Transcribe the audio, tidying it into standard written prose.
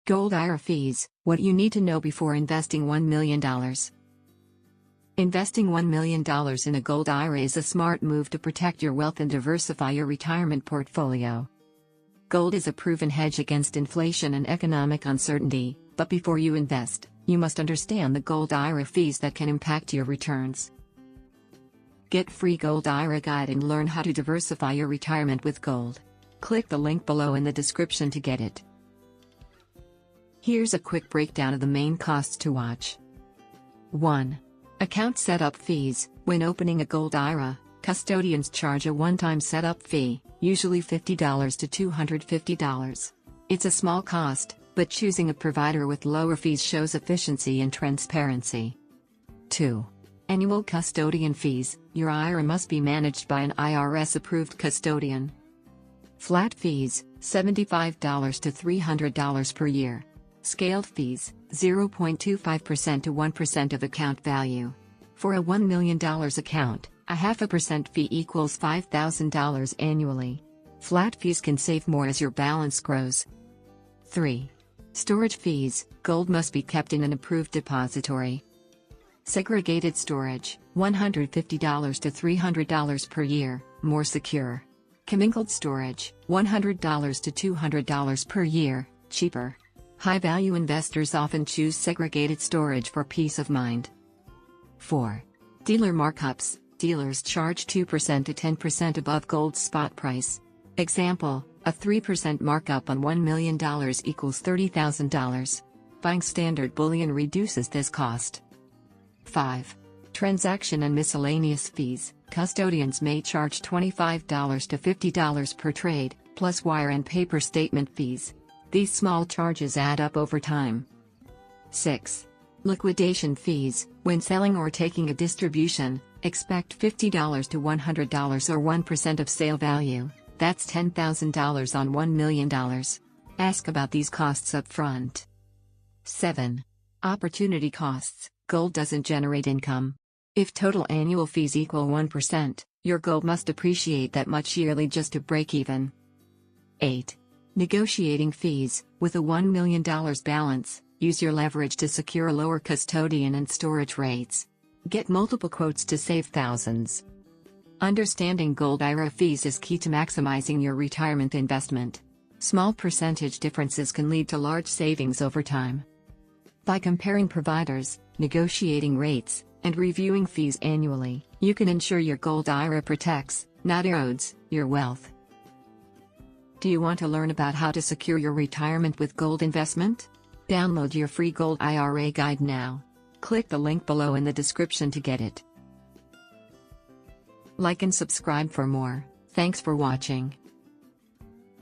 Gold IRA fees, what you need to know before investing $1 million. Investing $1 million in a Gold IRA is a smart move to protect your wealth and diversify your retirement portfolio. Gold is a proven hedge against inflation and economic uncertainty, but before you invest, you must understand the Gold IRA fees that can impact your returns. Get free Gold IRA guide and learn how to diversify your retirement with gold. Click the link below in the description to get it. Here's a quick breakdown of the main costs to watch. 1. Account setup fees. When opening a Gold IRA, custodians charge a one-time setup fee, usually $50 to $250. It's a small cost, but choosing a provider with lower fees shows efficiency and transparency. 2. Annual custodian fees. Your IRA must be managed by an IRS-approved custodian. Flat fees, $75 to $300 per year. Scaled fees, 0.25% to 1% of account value. For a $1 million account, a 0.5% fee equals $5,000 annually. Flat fees can save more as your balance grows. 3. Storage fees. Gold must be kept in an approved depository. Segregated storage, $150 to $300 per year, more secure. Commingled storage, $100 to $200 per year, cheaper. High-value investors often choose segregated storage for peace of mind. 4. Dealer markups. Dealers charge 2% to 10% above gold's spot price. Example, a 3% markup on $1 million equals $30,000. Buying standard bullion reduces this cost. 5. Transaction and miscellaneous fees. Custodians may charge $25 to $50 per trade, plus wire and paper statement fees. These small charges add up over time. 6. Liquidation fees. When selling or taking a distribution, expect $50 to $100 or 1% of sale value. That's $10,000 on $1 million. Ask about these costs up front. 7. Opportunity costs. Gold doesn't generate income. If total annual fees equal 1%, your gold must appreciate that much yearly just to break even. 8. Negotiating fees. With a $1 million balance, use your leverage to secure lower custodian and storage rates. Get multiple quotes to save thousands. Understanding Gold IRA fees is key to maximizing your retirement investment. Small percentage differences can lead to large savings over time. By comparing providers, negotiating rates, and reviewing fees annually, you can ensure your Gold IRA protects, not erodes, your wealth. Do you want to learn about how to secure your retirement with gold investment? Download your free Gold IRA guide now. Click the link below in the description to get it. Like and subscribe for more. Thanks for watching.